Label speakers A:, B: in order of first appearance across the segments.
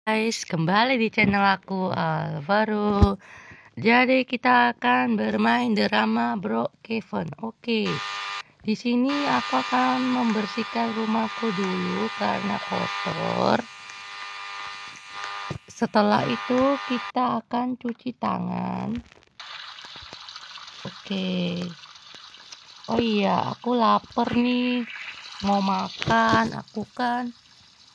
A: Guys, kembali di channel aku Alvaro. Jadi kita akan bermain drama Brookhaven. Oke. Di sini aku akan membersihkan rumahku dulu karena kotor. Setelah itu kita akan cuci tangan. Oke. Oh iya, aku lapar nih. Mau makan. Aku kan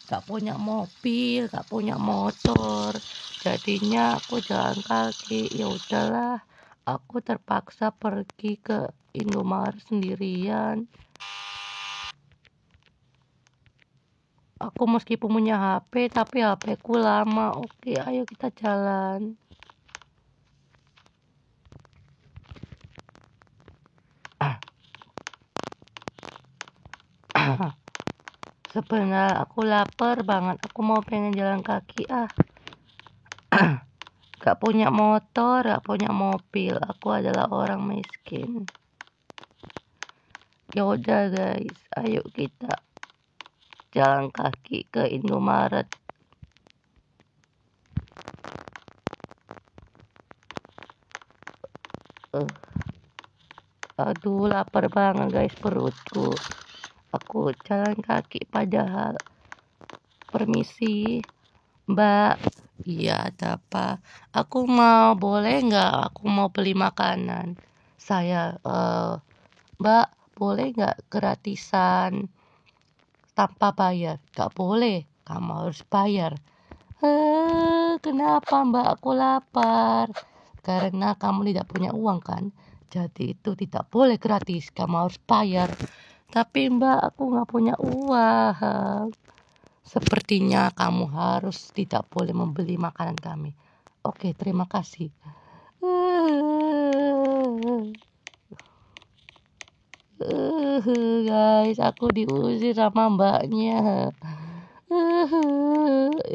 A: gak punya mobil, gak punya motor, jadinya aku jalan kaki. Ya udahlah, aku terpaksa pergi ke Indomaret sendirian. Aku meskipun punya HP, tapi HP ku lama. Oke, ayo kita jalan. Sebenarnya aku lapar banget. Aku mau pengen jalan kaki. Gak punya motor, gak punya mobil. Aku adalah orang miskin. Ya udah guys, ayo kita jalan kaki ke Indomaret. Aduh, lapar banget guys perutku. Aku jalan kaki padahal. Permisi, Mbak. Iya, ada apa? Aku boleh nggak? Aku mau beli makanan. Saya, Mbak, boleh nggak gratisan tanpa bayar? Nggak boleh, kamu harus bayar. Kenapa Mbak? Aku lapar. Karena kamu tidak punya uang kan? Jadi itu tidak boleh gratis, kamu harus bayar. Tapi Mbak, aku nggak punya uang. Sepertinya kamu harus tidak boleh membeli makanan kami. Oke, terima kasih. Guys, aku diusir sama mbaknya.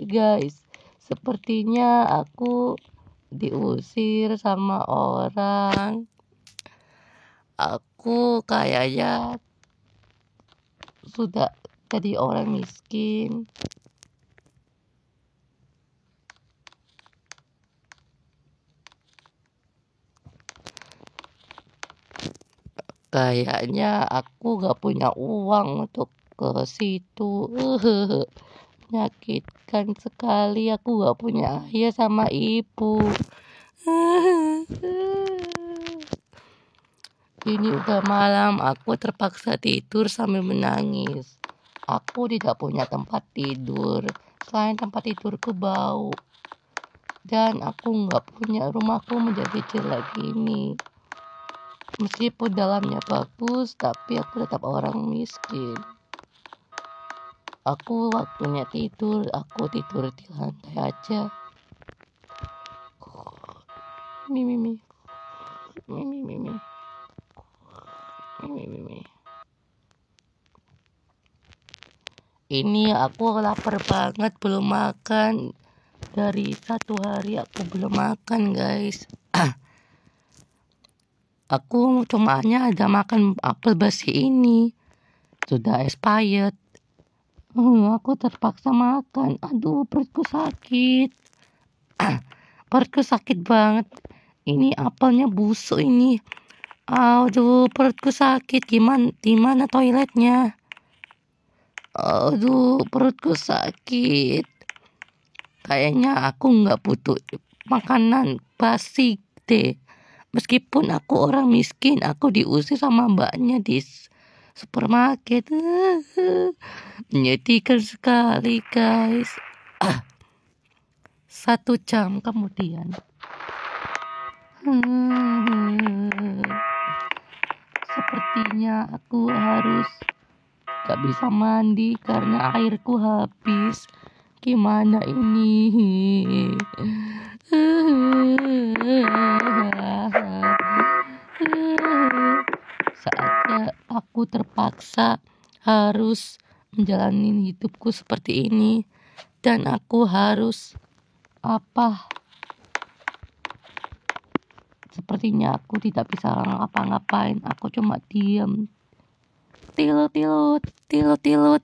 A: Guys, sepertinya aku diusir sama orang. Aku kayaknya sudah jadi orang miskin. Kayaknya aku gak punya uang untuk ke situ. Menyakitkan sekali, aku gak punya ayah sama ibu. Ini udah malam, aku terpaksa tidur sambil menangis. Aku tidak punya tempat tidur, selain tempat tidurku bau. Dan aku gak punya, rumahku menjadi jelek gini. Meskipun dalamnya bagus, tapi aku tetap orang miskin. Aku waktunya tidur, aku tidur di lantai aja. Mimi, mimi, mimi, mimi, mimi, mimi. Ini aku lapar banget, belum makan. Dari 1 hari aku belum makan guys. Aku cuma hanya ada makan apel basi ini, sudah expired. Aku terpaksa makan. Aduh, perutku sakit. Perutku sakit banget. Ini apelnya busuk ini. Aduh, perutku sakit. Gimana toiletnya? Aduh, perutku sakit. Kayaknya aku nggak butuh makanan basi deh. Meskipun aku orang miskin, aku diusir sama mbaknya di supermarket. Menyedihkan sekali guys. 1 jam kemudian. Sepertinya aku harus gak bisa mandi karena airku habis. Gimana ini? Saatnya aku terpaksa harus menjalani hidupku seperti ini. Dan aku harus sepertinya aku tidak bisa ngapa-ngapain. Aku cuma diam. Tilut, tilut, tilut, tilut.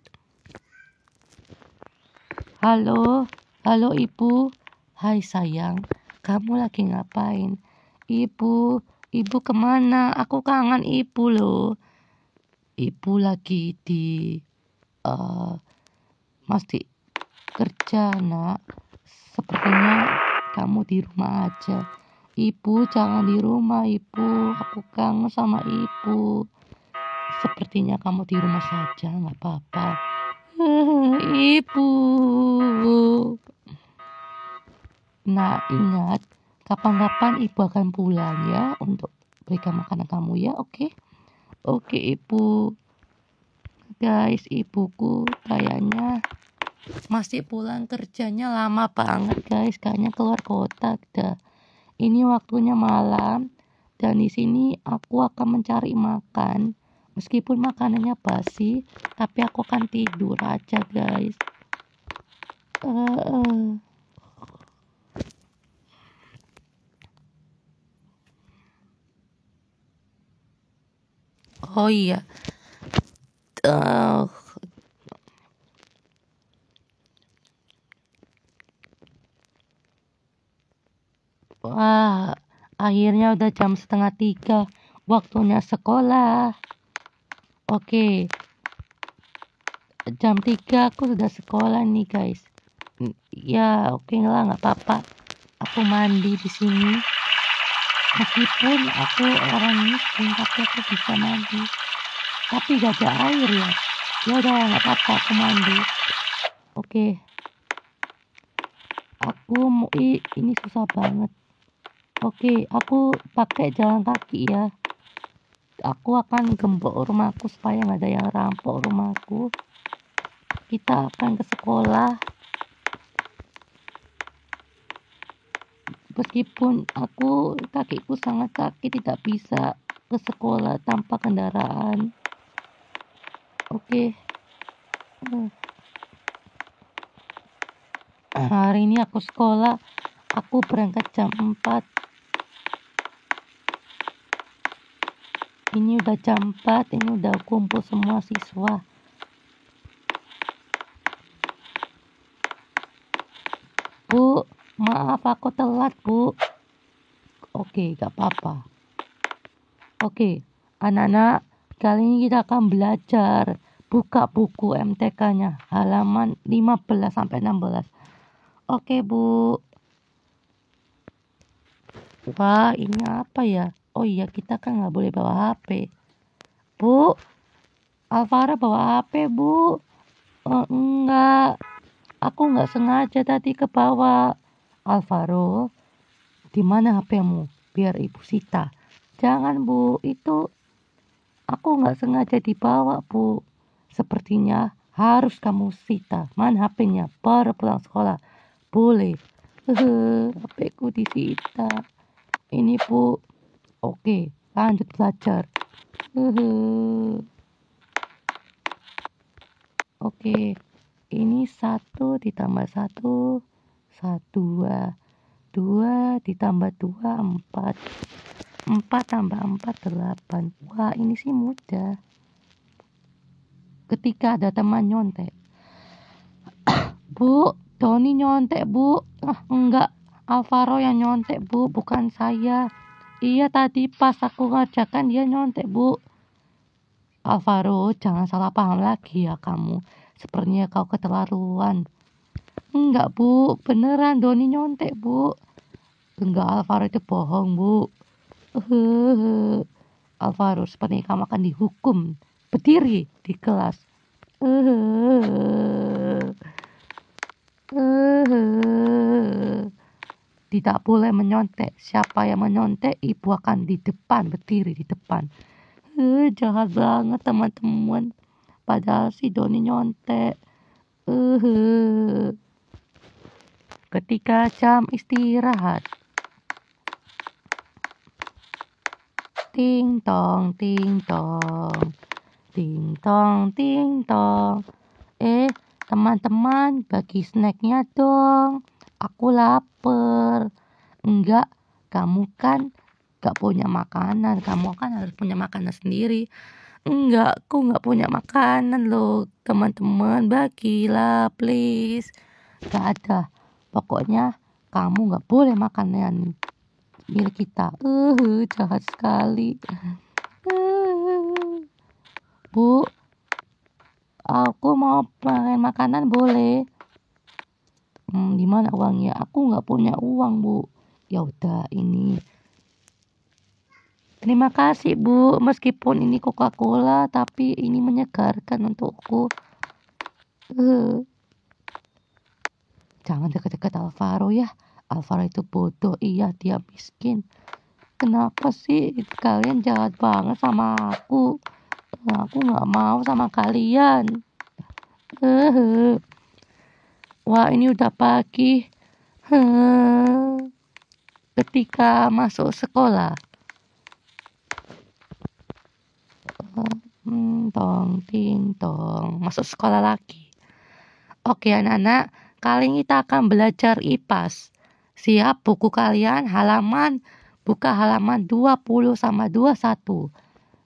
A: Halo, Halo ibu. Hai sayang, kamu lagi ngapain? Ibu kemana? Aku kangen ibu loh. Ibu lagi di masih kerja nak. Sepertinya kamu di rumah aja. Ibu jangan di rumah ibu. Aku kangen sama ibu. Sepertinya kamu di rumah saja, nggak apa-apa. Ibu. Nah ingat, kapan-kapan ibu akan pulang ya untuk berikan makanan kamu ya, oke? Oke ibu. Guys, ibuku kayaknya masih pulang kerjanya lama banget guys. Kayaknya keluar kota dah. Ini waktunya malam dan di sini aku akan mencari makan. Meskipun makanannya basi, tapi aku akan tidur aja guys. Oh iya, wah, akhirnya udah jam 2:30, waktunya sekolah. Oke, jam 3 aku sudah sekolah nih guys. Ya oke lah, nggak apa-apa. Aku mandi di sini. Meskipun aku orang miskin, tapi aku bisa mandi. Tapi gak ada air ya. Ya udah nggak apa-apa, aku mandi. Oke. Aku mau ini susah banget. Oke, aku pakai jalan kaki ya. Aku akan gembok rumahku supaya nggak ada yang rampok rumahku. Kita akan ke sekolah. Meskipun kakiku sangat sakit, tidak bisa ke sekolah tanpa kendaraan. Oke. Hari ini aku sekolah. Aku berangkat jam 4. Ini udah jam 4, ini udah kumpul semua siswa. Bu, maaf aku telat, Bu. Oke, gak apa-apa. Oke, anak-anak, kali ini kita akan belajar. Buka buku MTK-nya, halaman 15-16. Oke, Bu. Wah, ini apa ya? Oh iya, kita kan nggak boleh bawa HP. Bu, Alvara bawa HP, Bu. Oh, enggak. Aku nggak sengaja tadi ke bawah. Alvaro, di mana HP-mu? Biar Ibu sita. Jangan, Bu. Itu aku nggak sengaja dibawa, Bu. Sepertinya harus kamu sita. Mana HP-nya? Baru pulang sekolah. Boleh. HP-ku disita. Ini, Bu. Oke, lanjut belajar. Oke, ini 1 ditambah 1, 2. 2 ditambah 2, 4. 4 tambah 4, 8. Wah, ini sih mudah. Ketika ada teman nyontek. Bu, Doni nyontek, Bu. Enggak, Alvaro yang nyontek, Bu, bukan saya. Iya, tadi pas aku ngerjakan dia nyontek, Bu. Alvaro, jangan salah paham lagi ya kamu. Sepertinya kau keterlaluan. Enggak, Bu. Beneran Doni nyontek, Bu. Enggak, Alvaro itu bohong, Bu. Alvaro, sepertinya kamu akan dihukum. Berdiri di kelas. Tidak boleh menyontek. Siapa yang menyontek, ibu akan di depan, berdiri di depan. Jahat banget teman-teman. Padahal si Doni nyontek. Ketika jam istirahat. Ting tong, ting tong. Ting tong, ting tong. Teman-teman, bagi snacknya dong. Aku lapar. Enggak, kamu kan gak punya makanan. Kamu kan harus punya makanan sendiri. Enggak, aku gak punya makanan loh. Teman-teman, bagilah please. Gak ada. Pokoknya kamu nggak boleh makan yang milik kita. Jahat sekali. Bu, aku mau makan makanan boleh. Di mana uangnya? Aku nggak punya uang, Bu. Ya udah, ini. Terima kasih, Bu. Meskipun ini Coca-Cola, tapi ini menyegarkan untukku. Jangan dekat-dekat Alvaro ya. Alvaro itu bodoh. Iya, dia miskin. Kenapa sih kalian jahat banget sama aku? Aku nggak mau sama kalian. Wah, ini udah pagi. Ketika masuk sekolah. Tong, ting, tong. Masuk sekolah lagi. Oke anak-anak, kali ini kita akan belajar IPAS. Siap buku kalian, buka halaman 20 sama 21.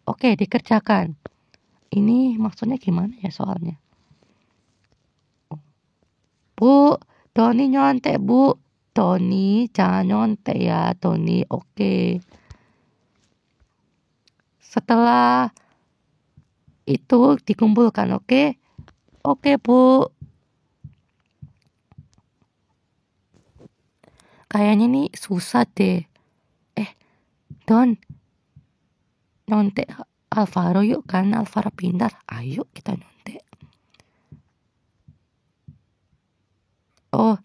A: Oke, dikerjakan. Ini maksudnya gimana ya soalnya? Bu, Tony nyontek, Bu. Tony, jangan nyontek ya, Tony. Oke. Setelah itu dikumpulkan, oke? Oke, Bu. Kayaknya nih susah deh. Don, nyontek Alvaro yuk kan, Alvaro pintar. Ayo kita nyontek. Oh,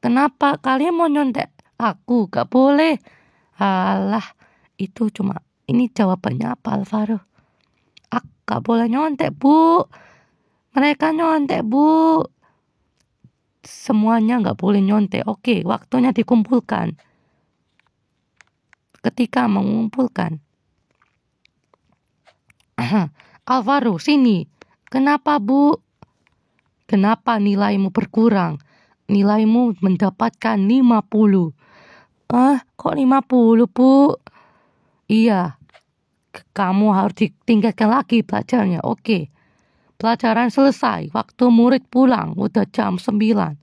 A: kenapa kalian mau nyontek aku? Gak boleh. Alah, itu cuma ini jawabannya apa Alvaro? Gak boleh nyontek, Bu. Mereka nyontek, Bu. Semuanya gak boleh nyontek. Oke, waktunya dikumpulkan. Ketika mengumpulkan. Alvaro, sini. Kenapa, Bu? Kenapa nilaimu berkurang? Nilaimu mendapatkan 50. Kok 50, Bu? Iya. Kamu harus ditingkatkan lagi belajarnya. Oke. Pelajaran selesai. Waktu murid pulang. Udah jam 9.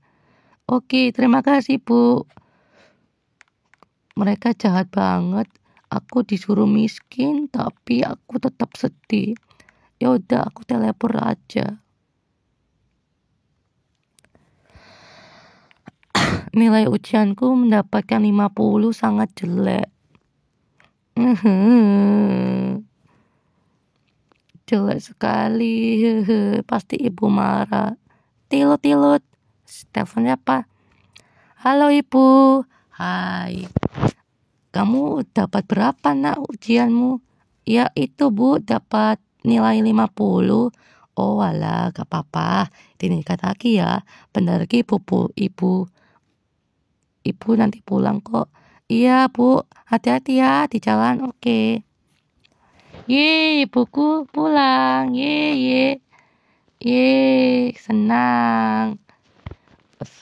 A: Oke, terima kasih, Bu. Mereka jahat banget. Aku disuruh miskin, tapi aku tetap sedih. Ya udah, aku teleport aja. Nilai ujianku mendapatkan 50, sangat jelek. Jelek sekali. Pasti ibu marah. Tilut. Teleponnya apa? Halo ibu. Hai. Kamu dapat berapa nak ujianmu? Ya itu Bu, dapat nilai 50. Oh alah, gak apa-apa. Dinikah lagi ya. Bentar lagi ibu nanti pulang kok. Iya Bu, hati-hati ya di jalan. Oke. Yeay, ibuku pulang. Yeay. Senang.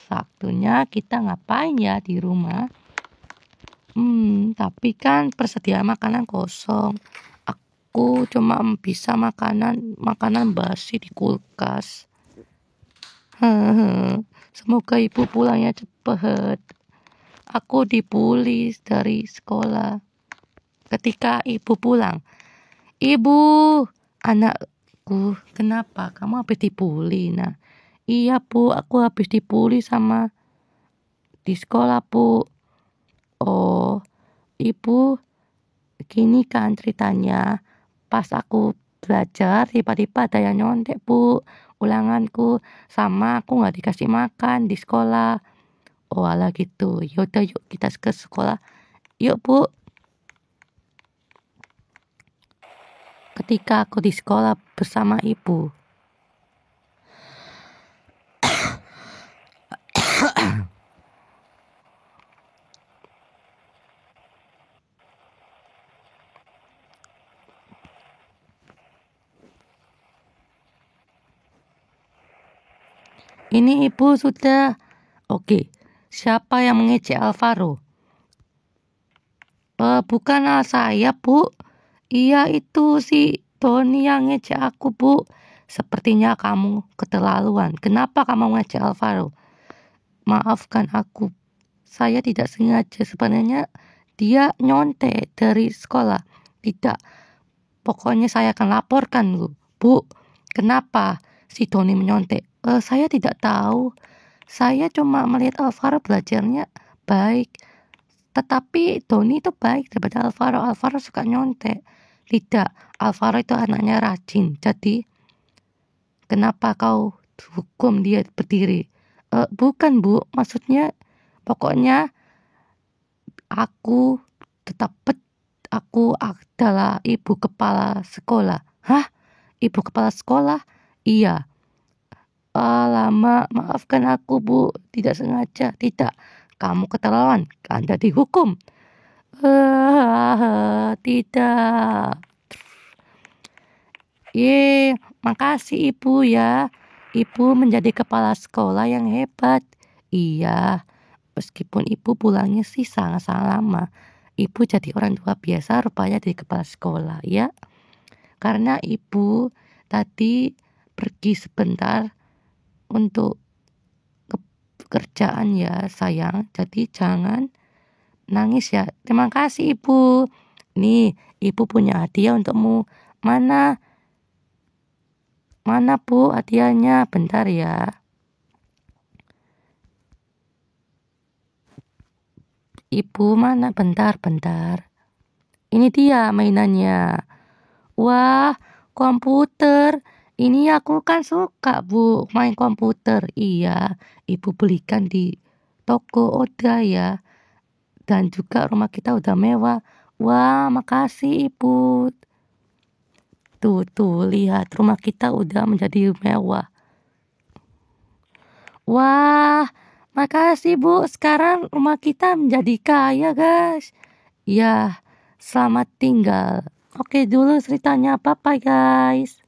A: Waktunya kita ngapain ya di rumah? Tapi kan persediaan makanan kosong. Aku cuma bisa makanan basi di kulkas. Semoga ibu pulangnya cepet. Aku dibully dari sekolah. Ketika ibu pulang, ibu, anakku, kenapa kamu habis dibully? Nah, iya Bu, aku habis dibully sama di sekolah Bu. Oh, ibu, gini kan ceritanya. Pas aku belajar, tiba-tiba ada yang nyontek Bu ulanganku, sama aku nggak dikasih makan di sekolah. Oh alah gitu. Yaudah yuk kita ke sekolah. Yuk Bu. Ketika aku di sekolah bersama ibu. Ini ibu sudah. Oke, siapa yang mengejek Alvaro? Bukanlah saya Bu. Iya itu si Tony yang ngejek aku Bu. Sepertinya kamu keterlaluan. Kenapa kamu ngejek Alvaro? maafkan aku. Saya tidak sengaja. Sebenarnya dia nyontek dari sekolah. Tidak. Pokoknya saya akan laporkan, Bu. Bu, kenapa si Doni menyontek? Saya tidak tahu. Saya cuma melihat Alvaro belajarnya baik. Tetapi Doni itu baik daripada Alvaro. Alvaro suka nyontek. Tidak, Alvaro itu anaknya rajin. Jadi, kenapa kau hukum dia berdiri? Bukan, Bu. Maksudnya, pokoknya aku aku adalah ibu kepala sekolah. Hah? Ibu kepala sekolah? Iya. Lama, maafkan aku, Bu. Tidak sengaja. Tidak. Kamu keterlaluan. Anda dihukum. Tidak. Makasih Ibu ya. Ibu menjadi kepala sekolah yang hebat. Iya. Meskipun ibu pulangnya sih sangat-sangat lama. Ibu jadi orang tua biasa rupanya jadi kepala sekolah ya. Karena ibu tadi pergi sebentar untuk kerjaan ya sayang. Jadi jangan nangis ya. Terima kasih ibu. Nih ibu punya hadiah untukmu. Mana Bu hadiahnya? Bentar ya. Ibu mana? Bentar. Ini dia mainannya. Wah, komputer. Ini aku kan suka, Bu, main komputer. Iya, Ibu belikan di toko Oda ya. Dan juga rumah kita udah mewah. Wah, makasih Ibu. Tuh, lihat rumah kita udah menjadi mewah. Wah, makasih Bu. Sekarang rumah kita menjadi kaya, guys. Ya, selamat tinggal. Oke dulu ceritanya. Bye-bye, guys.